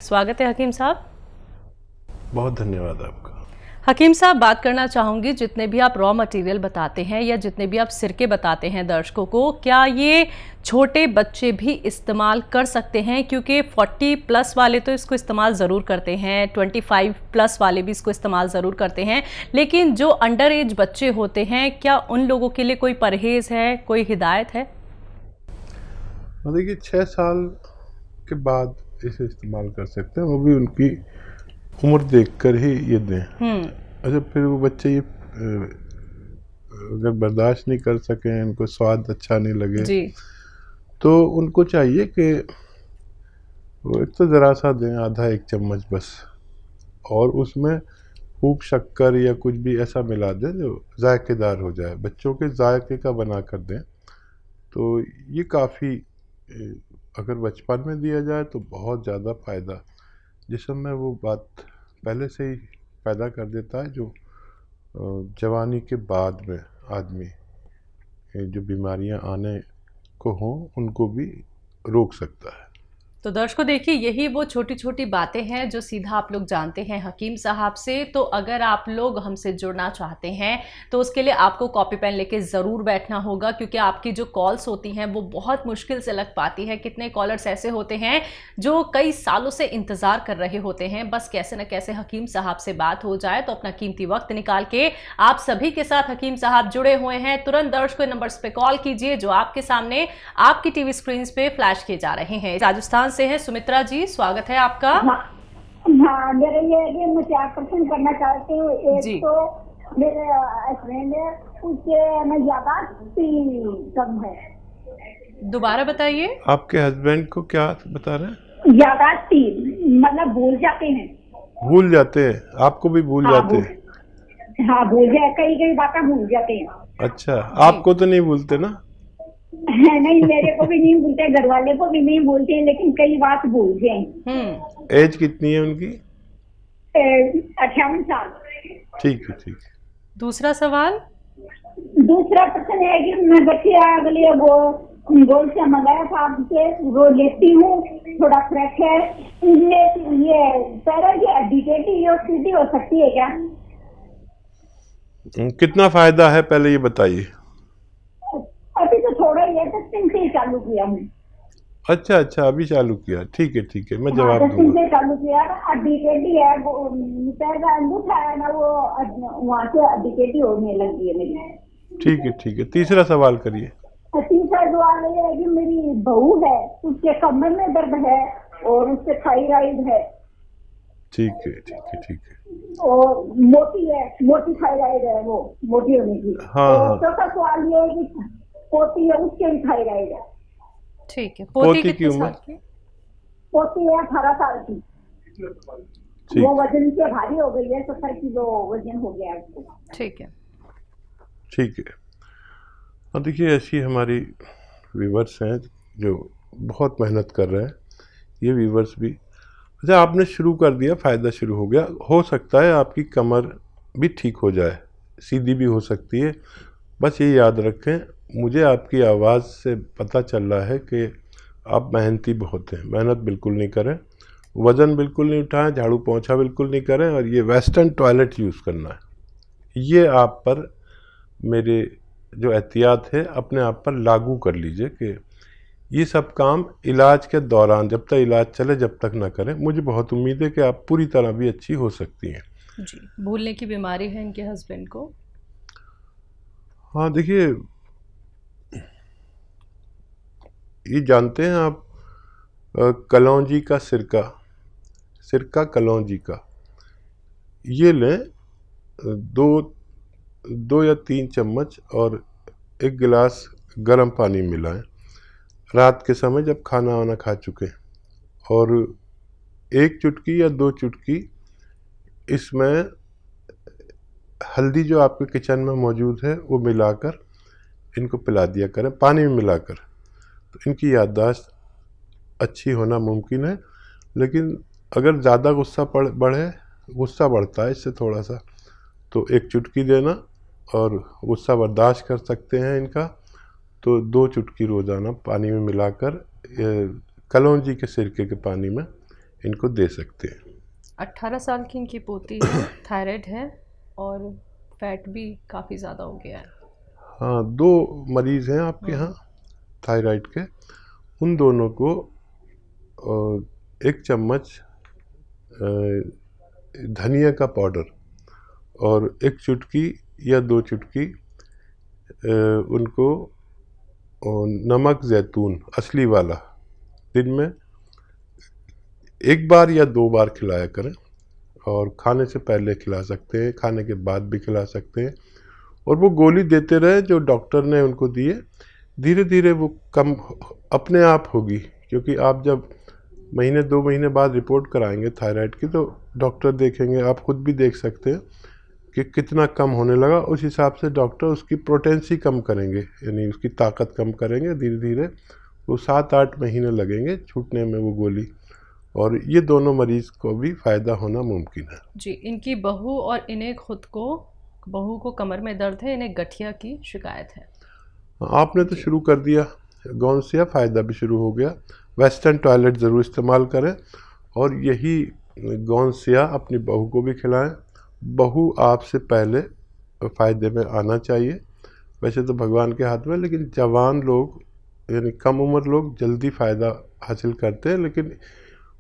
स्वागत है हकीम साहब। बहुत धन्यवाद आपका। हकीम साहब, बात करना चाहूँगी, जितने भी आप रॉ मटेरियल बताते हैं या जितने भी आप सिरके बताते हैं दर्शकों को, क्या ये छोटे बच्चे भी इस्तेमाल कर सकते हैं? क्योंकि 40+ वाले तो इसको इस्तेमाल ज़रूर करते हैं, 25+ वाले भी इसको इस्तेमाल ज़रूर करते हैं, लेकिन जो अंडर एज बच्चे होते हैं, क्या उन लोगों के लिए कोई परहेज़ है, कोई हिदायत है? देखिए 6 साल के बाद इसे इस्तेमाल कर सकते हैं, वो भी उनकी उम्र देखकर ही ये दें। अच्छा, फिर वो बच्चे ये अगर बर्दाश्त नहीं कर सकें, उनको स्वाद अच्छा नहीं लगे जी, तो उनको चाहिए कि वो एक तो ज़रा सा दें, आधा 1 चम्मच बस, और उसमें खूब शक्कर या कुछ भी ऐसा मिला दें जो जायकेदार हो जाए, बच्चों के जायके का बना कर दें। तो ये काफ़ी, अगर बचपन में दिया जाए तो बहुत ज़्यादा फ़ायदा जिसम में वो बात पहले से ही पैदा कर देता है जो जवानी के बाद में आदमी जो बीमारियां आने को हों उनको भी रोक सकता है। तो दर्शकों देखिए, यही वो छोटी छोटी बातें हैं जो सीधा आप लोग जानते हैं हकीम साहब से। तो अगर आप लोग हमसे जुड़ना चाहते हैं तो उसके लिए आपको कॉपी पेन लेके ज़रूर बैठना होगा, क्योंकि आपकी जो कॉल्स होती हैं वो बहुत मुश्किल से लग पाती है। कितने कॉलर्स ऐसे होते हैं जो कई सालों से इंतज़ार कर रहे होते हैं, बस कैसे न कैसे हकीम साहब से बात हो जाए। तो अपना कीमती वक्त निकाल के आप सभी के साथ हकीम साहब जुड़े हुए हैं। तुरंत दर्शकों नंबर्स पे कॉल कीजिए जो आपके सामने आपकी टीवी स्क्रीन पे फ्लैश किए जा रहे हैं। राजस्थान से हैं सुमित्रा जी, स्वागत है आपका। हाँ, मेरे ये मैं 4 प्रश्न करना चाहती हूँ। एक तो मेरे हस्बैंड है, उसके यादाश्त कम है। दोबारा बताइए। आपके हस्बैंड को क्या बता रहे हैं? यादाश्त मतलब भूल जाते हैं। भूल जाते हैं? आपको भी भूल जाते हैं? हाँ, भूल जाए, कई बातें भूल जाते हैं। अच्छा, आपको तो नहीं भूलते ना? नहीं, मेरे को भी नहीं भूलते, घर वाले को भी नहीं भूलते, लेकिन कई बात भूल गए। एज कितनी है उनकी? 58 साल। ठीक है, ठीक है। दूसरा सवाल। दूसरा प्रश्न है कि मैं बच्चे अगले वो गोल से मंगाया था आपसे, वो लेती हूँ, थोड़ा फ्रेश है, ये पैरों की हड्डी टेढ़ी और सीधी हो सकती है क्या? कितना फायदा है पहले ये बताइए। अभी तो थोड़ा ही है, 10 दिन से ही चालू किया हूँ। अच्छा, अभी चालू किया, ठीक है, मैं जवाब दूंगा। 10 दिन से चालू किया, हड्डी टेढ़ी है, पैर का अंगूठा है ना, वो वहाँ से हड्डी टेढ़ी होने लगी है मेरी। ठीक है। तीसरा सवाल करिए। तीसरा सवाल ये है कि मेरी बहू है, उसके कमर में दर्द है और उससे थायराइड है। ठीक है। और मोटी है, मोटी थायराइड है, वो मोटी होने की। हाँ। चौथा सवाल ये है कि पोती है, उसके भी थायराइड है। ठीक है। पोती की उम्र? पोती है 18 साल की। वो वजन से भारी हो गई है, 70 किलो वजन हो गया है उसको। ठीक है। और देखिए, ऐसी हमारी व्यूवर्स हैं जो बहुत मेहनत कर रहे हैं, ये व्यूवर्स भी। अच्छा, आपने शुरू कर दिया, फ़ायदा शुरू हो गया, हो सकता है आपकी कमर भी ठीक हो जाए, सीधी भी हो सकती है। बस ये याद रखें, मुझे आपकी आवाज़ से पता चल रहा है कि आप मेहनती बहुत हैं। मेहनत बिल्कुल नहीं करें, वज़न बिल्कुल नहीं उठाएं, झाड़ू पोंछा बिल्कुल नहीं करें, और ये वेस्टर्न टॉयलेट यूज़ करना है, ये आप पर मेरे जो एहतियात है अपने आप पर लागू कर लीजिए कि ये सब काम इलाज के दौरान, जब तक इलाज चले जब तक ना करें। मुझे बहुत उम्मीद है कि आप पूरी तरह भी अच्छी हो सकती हैं। जी, भूलने की बीमारी है इनके हस्बैंड को? हाँ, देखिए, ये जानते हैं आप, कलौंजी का सिरका कलौंजी का, ये लें, 2 या 3 चम्मच, और 1 गिलास गर्म पानी मिलाएं रात के समय जब खाना वाना खा चुके, और 1 चुटकी या 2 चुटकी इसमें हल्दी जो आपके किचन में मौजूद है वो मिलाकर इनको पिला दिया करें, पानी में मिलाकर। तो इनकी याददाश्त अच्छी होना मुमकिन है। लेकिन अगर ज़्यादा गुस्सा बढ़ता है इससे थोड़ा सा, तो 1 चुटकी देना, और गुस्सा बर्दाश्त कर सकते हैं इनका तो 2 चुटकी रोज़ाना पानी में मिलाकर, कलौंजी के सिरके के पानी में इनको दे सकते हैं। 18 साल की इनकी पोती है, थायराइड है और फैट भी काफ़ी ज़्यादा हो गया है। हाँ, 2 मरीज़ हैं आपके यहाँ थायराइड के। उन दोनों को 1 चम्मच धनिया का पाउडर और 1 चुटकी या 2 चुटकी उनको नमक ज़ैतून असली वाला दिन में 1 बार या 2 बार खिलाया करें। और खाने से पहले खिला सकते हैं, खाने के बाद भी खिला सकते हैं। और वो गोली देते रहे जो डॉक्टर ने उनको दिए। धीरे धीरे वो कम अपने आप होगी, क्योंकि आप जब महीने 2 महीने बाद रिपोर्ट कराएंगे थायराइड की तो डॉक्टर देखेंगे, आप खुद भी देख सकते हैं कि कितना कम होने लगा। उस हिसाब से डॉक्टर उसकी पोटेंसी कम करेंगे, यानी उसकी ताकत कम करेंगे। धीरे धीरे वो 7-8 महीने लगेंगे छूटने में वो गोली। और ये दोनों मरीज़ को भी फ़ायदा होना मुमकिन है। जी, इनकी बहू और इन्हें बहू को कमर में दर्द है, इन्हें गठिया की शिकायत है। आपने तो शुरू कर दिया गौनसिया, फ़ायदा भी शुरू हो गया। वेस्टर्न टॉयलेट ज़रूर इस्तेमाल करें और यही गौनसिया अपनी बहू को भी खिलाएं। बहू आपसे पहले फ़ायदे में आना चाहिए। वैसे तो भगवान के हाथ में, लेकिन जवान लोग यानी कम उम्र लोग जल्दी फ़ायदा हासिल करते हैं। लेकिन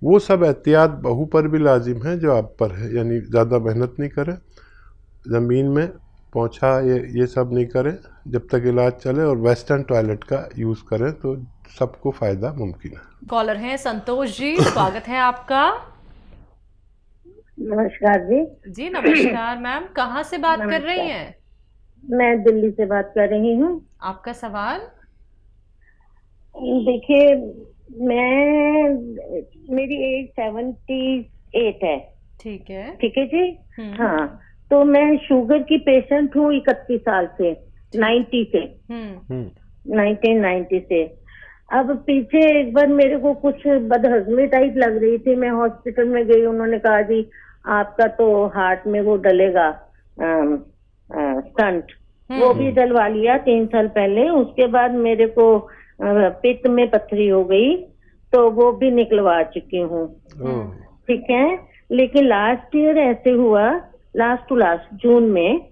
वो सब एहतियात बहू पर भी लाजिम है जो आप पर है, यानी ज़्यादा मेहनत नहीं करें, ज़मीन में पोंछा ये सब नहीं करें जब तक इलाज चले, और वेस्टर्न टॉयलेट का यूज़ करें तो सबको फ़ायदा मुमकिन है। कॉलर हैं संतोष जी, स्वागत है आपका। नमस्कार जी। जी नमस्कार मैम, कहाँ से बात कर रही हैं? मैं दिल्ली से बात कर रही हूँ। आपका सवाल? देखिए, मेरी एज 78 है। ठीक है। ठीक है जी। हाँ, तो मैं शुगर की पेशेंट हूँ 31 साल से, 1990 से। अब पीछे एक बार मेरे को कुछ बदहजमी टाइप लग रही थी, मैं हॉस्पिटल में गई, उन्होंने कहा जी आपका तो हार्ट में वो डलेगा स्टंट, वो भी डलवा लिया 3 साल पहले। उसके बाद मेरे को पित्त में पथरी हो गई तो वो भी निकलवा चुकी हूँ। ठीक है, लेकिन लास्ट ईयर ऐसे हुआ, लास्ट टू लास्ट जून में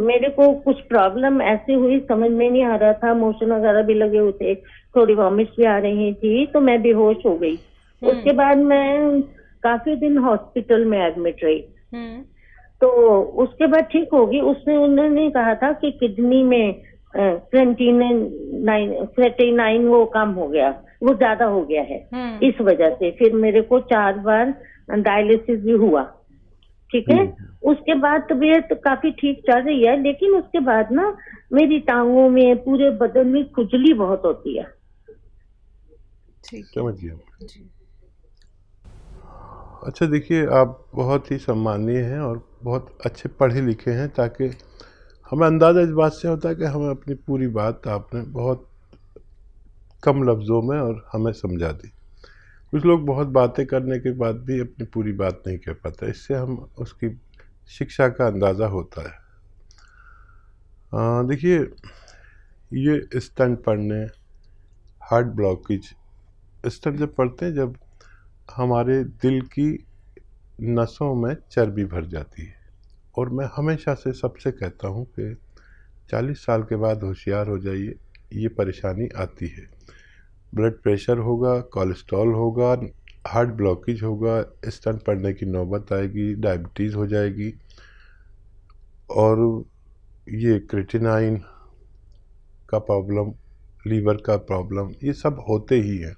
मेरे को कुछ प्रॉब्लम ऐसे हुई, समझ में नहीं आ रहा था, मोशन वगैरह भी लगे हुए थे, थोड़ी वॉमिट्स भी आ रही थी, तो मैं बेहोश हो गई। उसके बाद मैं काफी दिन हॉस्पिटल में एडमिट रही। तो उसके बाद ठीक होगी। उसमें उन्होंने कहा था कि किडनी में क्रेटिनाइन वो कम हो गया, वो ज्यादा हो गया है, इस वजह से फिर मेरे को 4 बार डायलिसिस भी हुआ। ठीक है, उसके बाद तबीयत काफी ठीक चल रही है, लेकिन उसके बाद ना मेरी टांगों में, पूरे बदन में खुजली बहुत होती है। समझ गया। अच्छा, देखिए आप बहुत ही सम्मानीय हैं और बहुत अच्छे पढ़े लिखे हैं, ताकि हमें अंदाज़ा इस बात से होता है कि हमें अपनी पूरी बात आपने बहुत कम लफ्ज़ों में और हमें समझा दी। कुछ लोग बहुत बातें करने के बाद भी अपनी पूरी बात नहीं कह पाते, इससे हम उसकी शिक्षा का अंदाज़ा होता है। देखिए, ये स्टंट पड़ने, हार्ट ब्लॉकेज, स्टंट जब पड़ते हैं जब हमारे दिल की नसों में चर्बी भर जाती है। और मैं हमेशा से सबसे कहता हूँ कि 40 साल के बाद होशियार हो जाइए, ये परेशानी आती है। ब्लड प्रेशर होगा, कोलेस्ट्रॉल होगा, हार्ट ब्लॉकेज होगा, स्टंट पड़ने की नौबत आएगी, डायबिटीज़ हो जाएगी, और ये क्रेटिनाइन का प्रॉब्लम, लीवर का प्रॉब्लम, ये सब होते ही हैं।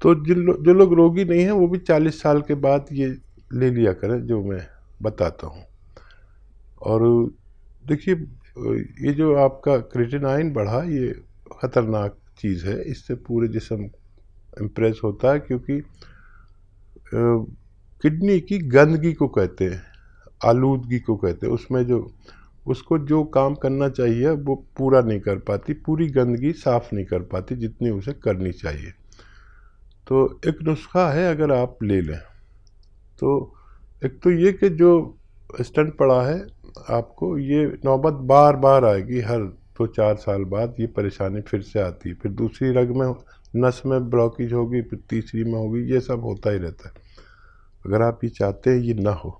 तो जो लोग रोगी नहीं हैं वो भी 40 साल के बाद ये ले लिया करें जो मैं बताता हूँ। और देखिए, ये जो आपका क्रेटिनाइन बढ़ा, ये ख़तरनाक चीज़ है, इससे पूरे जिस्म इम्प्रेस होता है, क्योंकि किडनी की गंदगी को कहते हैं, आलूदगी को कहते हैं, उसमें उसको जो काम करना चाहिए वो पूरा नहीं कर पाती, पूरी गंदगी साफ़ नहीं कर पाती जितनी उसे करनी चाहिए। तो एक नुस्खा है, अगर आप ले लें तो एक तो ये कि जो स्टंट पड़ा है आपको, ये नौबत बार बार आएगी, हर 2-4 साल बाद ये परेशानी फिर से आती है, फिर दूसरी रग में नस में ब्लॉकेज होगी, फिर तीसरी में होगी, ये सब होता ही रहता है। अगर आप ये चाहते हैं ये ना हो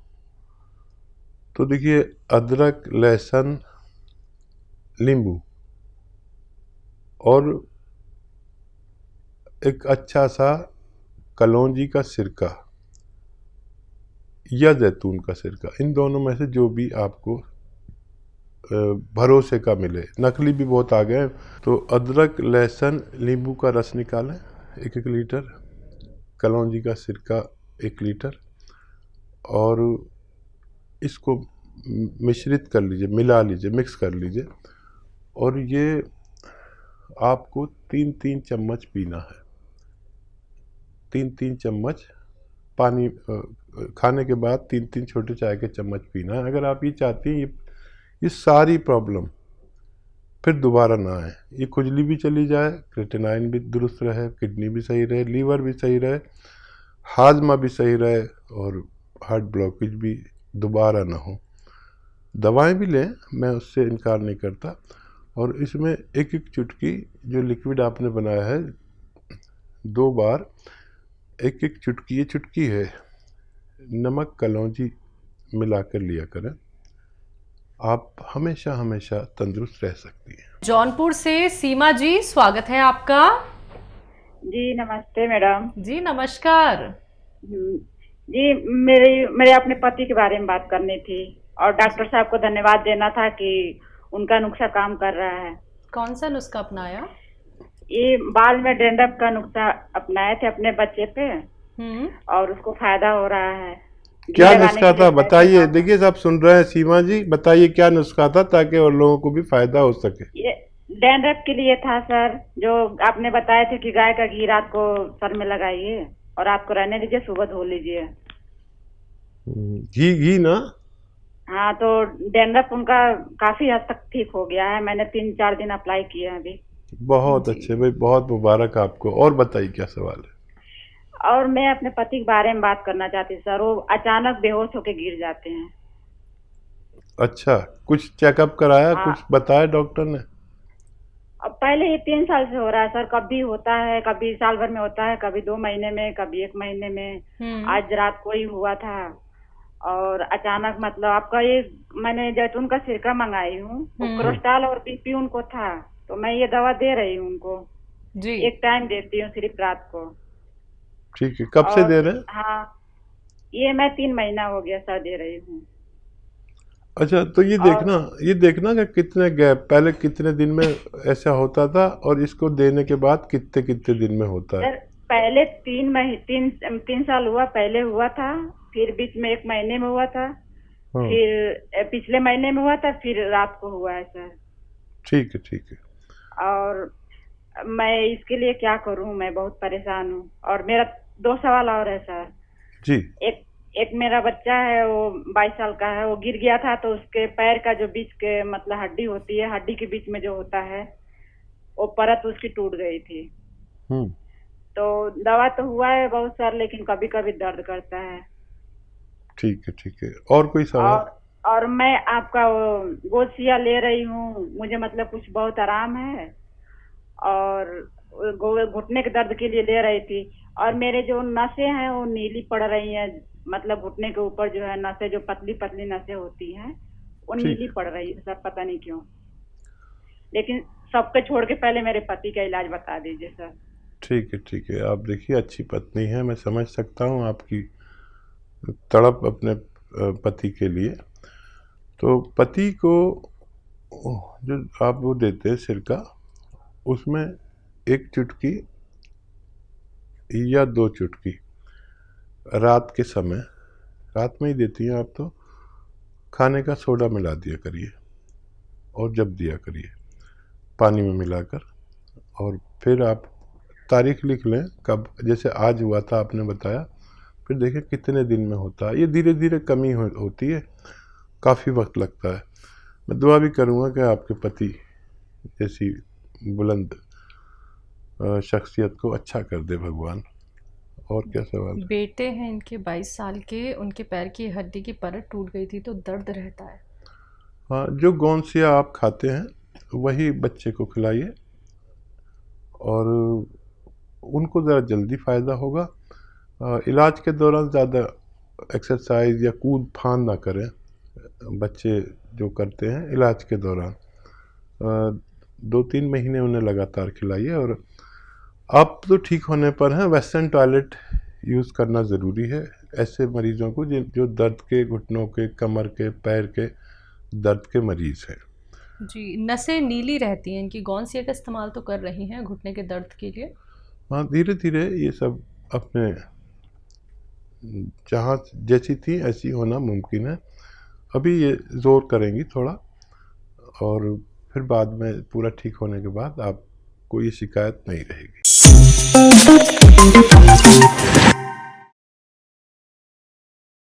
तो देखिए अदरक, लहसुन, नींबू और एक अच्छा सा कलौंजी का सिरका या जैतून का सिरका, इन दोनों में से जो भी आपको भरोसे का मिले। नकली भी बहुत आ गए हैं। तो अदरक, लहसुन, नींबू का रस निकालें 1-1 लीटर, कलौंजी का सिरका 1 लीटर, और इसको मिश्रित कर लीजिए, मिला लीजिए, मिक्स कर लीजिए, और ये आपको 3-3 चम्मच पीना है। 3-3 चम्मच पानी खाने के बाद 3-3 छोटे चाय के चम्मच पीना है। अगर आप ये चाहती हैं ये सारी प्रॉब्लम फिर दोबारा ना आए, ये खुजली भी चली जाए, क्रिएटिनाइन भी दुरुस्त रहे, किडनी भी सही रहे, लीवर भी सही रहे, हाजमा भी सही रहे, और हार्ट ब्लॉकेज भी दोबारा ना हो। दवाएं भी लें, मैं उससे इनकार नहीं करता। और इसमें 1-1 चुटकी जो लिक्विड आपने बनाया है, 2 बार 1-1 चुटकी, ये चुटकी है, नमक कलौंजी मिला कर लिया करें। आप हमेशा हमेशा तंदुरुस्त रह सकती हैं। जौनपुर से सीमा जी, स्वागत है आपका। जी नमस्ते मैडम। जी नमस्कार। जी मेरे अपने पति के बारे में बात करनी थी, और डॉक्टर साहब को धन्यवाद देना था कि उनका नुस्खा काम कर रहा है। कौन सा नुस्खा अपनाया? ये बाल में डेंड्रफ का नुस्खा अपनाए थे अपने बच्चे पे, और उसको फायदा हो रहा है। क्या नुस्खा था बताइए। देखिए सब सुन रहे हैं सीमा जी, बताइए क्या नुस्खा था ताकि और लोगों को भी फायदा हो सके। ये डेंड्रफ के लिए था सर, जो आपने बताए थे कि गाय का घी रात को सर में लगाइए और रात को रहने दीजिए, सुबह धो लीजिए। घी ना? हाँ, तो डेंड्रफ उनका काफी हद तक ठीक हो गया है। मैंने 3-4 दिन अप्लाई किए हैं अभी। बहुत अच्छे भाई, बहुत मुबारक आपको। और बताइए क्या सवाल है? और मैं अपने पति के बारे में बात करना चाहती सर। वो अचानक बेहोश होके गिर जाते हैं। अच्छा, कुछ चेकअप कराया? कुछ बताया डॉक्टर ने? अब पहले ये 3 साल से हो रहा है सर। कभी होता है, कभी साल भर में होता है, कभी 2 महीने में, कभी 1 महीने में। आज रात को ही हुआ था, और अचानक मतलब आपका ये मैंने जैतून का सिरका मंगाई हूँ, कोलेस्ट्रॉल और बीपी उनको था, तो मैं ये दवा दे रही हूँ उनको जी। 1 टाइम देती हूँ सिर्फ रात को। ठीक है, कब से दे रहे हैं? हाँ, ये मैं 3 महीना हो गया सर दे रही हूँ। अच्छा, तो ये देखना कि कितने गैप, पहले कितने दिन में ऐसा होता था और इसको देने के बाद कितने कितने दिन में होता है? सर पहले 3 साल हुआ, पहले हुआ था, फिर बीच में 1 महीने में हुआ था, फिर पिछले महीने में हुआ था, फिर रात को हुआ है सर। ठीक है, ठीक है। और मैं इसके लिए क्या करूं, मैं बहुत परेशान हूं। और मेरा 2 सवाल और है सर जी। एक मेरा बच्चा है, वो 22 साल का है, वो गिर गया था, तो उसके पैर का जो बीच के मतलब हड्डी होती है, हड्डी के बीच में जो होता है, वो परत उसकी टूट गई थी। तो दवा तो हुआ है बहुत सर, लेकिन कभी कभी दर्द करता है। ठीक है, ठीक है। और कोई सवाल? और मैं आपका गोसिया ले रही हूँ, मुझे मतलब कुछ बहुत आराम है, और घुटने के दर्द के लिए ले रही थी। और मेरे जो नसें हैं वो नीली पड़ रही हैं, मतलब घुटने के ऊपर जो है नसें, जो पतली पतली नसें होती हैं, वो नीली पड़ रही है सर, पता नहीं क्यों। लेकिन सबके छोड़ के पहले मेरे पति का इलाज बता दीजिए सर। ठीक है, ठीक है। आप देखिए अच्छी पत्नी है, मैं समझ सकता हूँ आपकी तड़प अपने पति के लिए। तो पति को जो आप वो देते हैं सिरका, उसमें 1 चुटकी या 2 चुटकी रात के समय, रात में ही देती हैं आप, तो खाने का सोडा मिला दिया करिए और जब दिया करिए पानी में मिलाकर। और फिर आप तारीख लिख लें कब, जैसे आज हुआ था आपने बताया, फिर देखें कितने दिन में होता है। ये धीरे धीरे कमी होती है, काफ़ी वक्त लगता है। मैं दुआ भी करूँगा कि आपके पति जैसी बुलंद शख्सियत को अच्छा कर दे भगवान। और क्या सवाल है? बेटे हैं इनके 22 साल के, उनके पैर की हड्डी की परत टूट गई थी, तो दर्द रहता है। हाँ, जो गोंसिया आप खाते हैं वही बच्चे को खिलाइए, और उनको ज़रा जल्दी फ़ायदा होगा। इलाज के दौरान ज़्यादा एक्सरसाइज या कूद फान ना करें बच्चे जो करते हैं इलाज के दौरान। 2-3 महीने उन्हें लगातार खिलाइए। और अब तो ठीक होने पर हैं, वेस्टर्न टॉयलेट यूज़ करना ज़रूरी है ऐसे मरीज़ों को जो दर्द के, घुटनों के, कमर के, पैर के दर्द के मरीज़ हैं। जी, नसें नीली रहती हैं, इनकी गौनसिया का इस्तेमाल तो कर रही हैं घुटने के दर्द के लिए? हाँ, धीरे धीरे ये सब अपने जहाँ जैसी थी ऐसी होना मुमकिन है। अभी ये ज़ोर करेंगी थोड़ा, और फिर बाद में पूरा ठीक होने के बाद आपको ये शिकायत नहीं रहेगी।